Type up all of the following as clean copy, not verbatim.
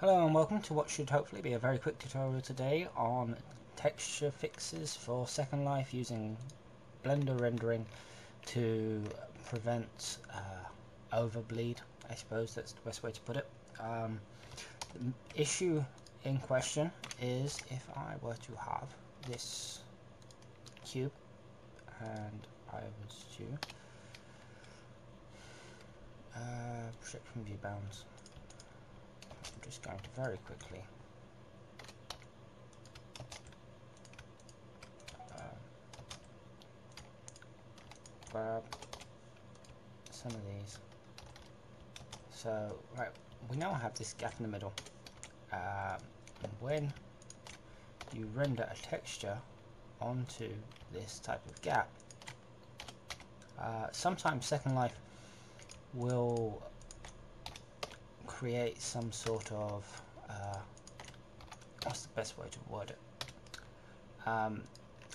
Hello and welcome to what should hopefully be a very quick tutorial today on texture fixes for Second Life using Blender rendering to prevent overbleed. I suppose that's the best way to put it. The issue in question is if I were to have this cube and I was to project from view bounds. I'm just going to very quickly grab some of these. So, right, we now have this gap in the middle. And when you render a texture onto this type of gap, sometimes Second Life will create some sort of what's the best way to word it?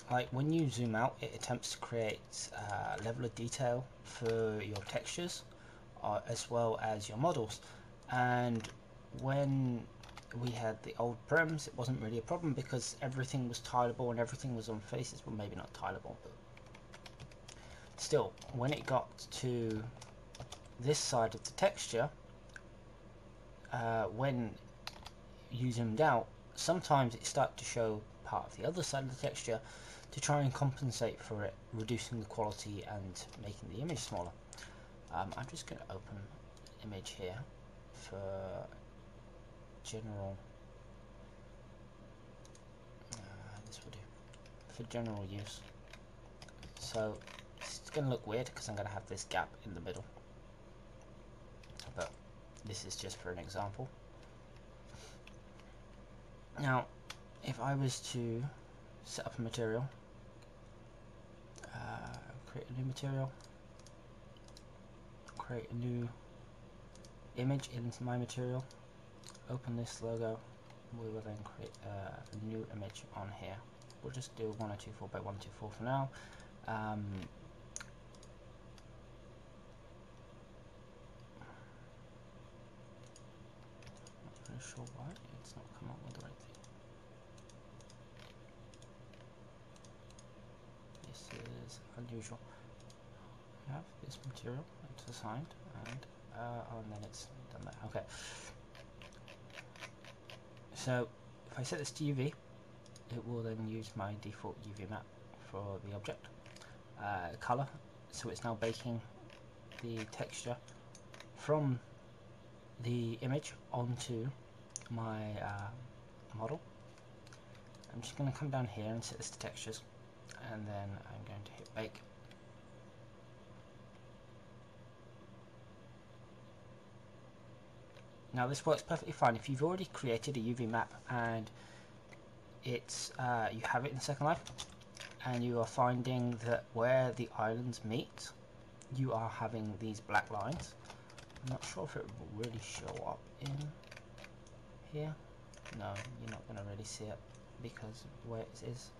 Like when you zoom out, it attempts to create a level of detail for your textures as well as your models. And when we had the old prems, it wasn't really a problem because everything was tileable and everything was on faces. Well, maybe not tileable, but still, when it got to this side of the texture, when you zoomed out, sometimes it started to show part of the other side of the texture to try and compensate for it, reducing the quality and making the image smaller. I'm just going to open image here for general, this will do, for general use. So it's going to look weird because I'm going to have this gap in the middle, but this is just for an example. Now, if I was to set up a material, create a new material, create a new image into my material, open this logo, we will then create a new image on here. We'll just do 1024 by 124 for now. I'm not really sure why it's not come up with the right thing. This is unusual. I have this material, it's assigned, and then it's done that. Okay. So if I set this to UV, it will then use my default UV map for the object. Color, so it's now baking the texture from the image onto my model. I'm just going to come down here and set this to textures, and then I'm going to hit bake. Now this works perfectly fine if you've already created a UV map and it's you have it in Second Life and you are finding that where the islands meet you are having these black lines. I'm not sure if it will really show up in here. No, you're not going to really see it because of where it is.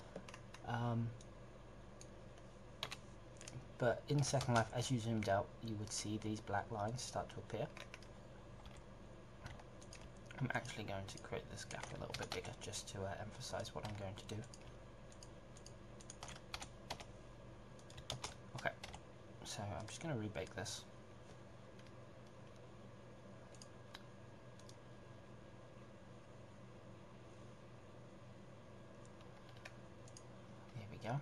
But in Second Life, as you zoomed out, you would see these black lines start to appear. I'm actually going to create this gap a little bit bigger just to emphasize what I'm going to do. Okay, so I'm just going to rebake this. Here we go.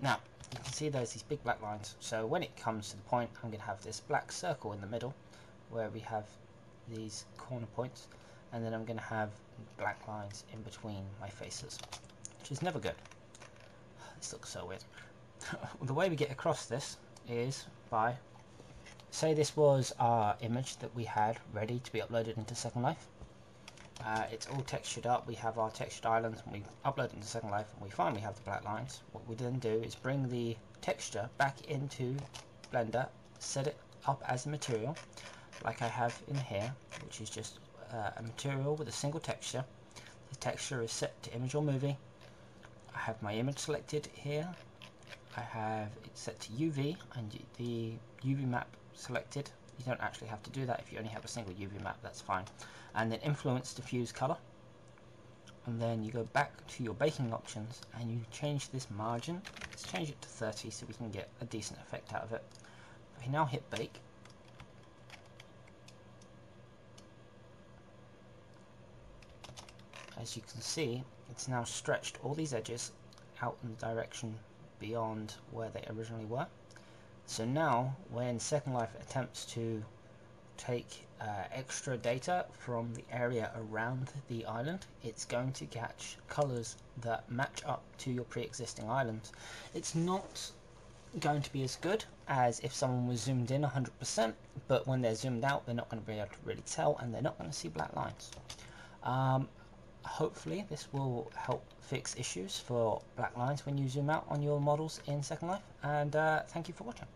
Now, you can see there's these big black lines, so when it comes to the point, I'm going to have this black circle in the middle where we have these corner points, and then I'm going to have black lines in between my faces, which is never good. This looks so weird. The way we get across this is by, say this was our image that we had ready to be uploaded into Second Life. It's all textured up, we have our textured islands, and we upload it into Second Life, and we finally have the black lines. What we then do is bring the texture back into Blender, set it up as a material, like I have in here, which is just a material with a single texture. The texture is set to image or movie. I have my image selected here. I have it set to UV and the UV map selected You don't actually have to do that. If you only have a single UV map, that's fine. And then influence diffuse color, and then you go back to your baking options and you change this margin. Let's change it to 30 so we can get a decent effect out of it. We now hit bake. As you can see, it's now stretched all these edges out in the direction beyond where they originally were. So now when Second Life attempts to take extra data from the area around the island, it's going to catch colors that match up to your pre-existing islands. It's not going to be as good as if someone was zoomed in 100%, but when they're zoomed out, they're not going to be able to really tell, and they're not going to see black lines. Hopefully this will help fix issues for black lines when you zoom out on your models in Second Life, and thank you for watching.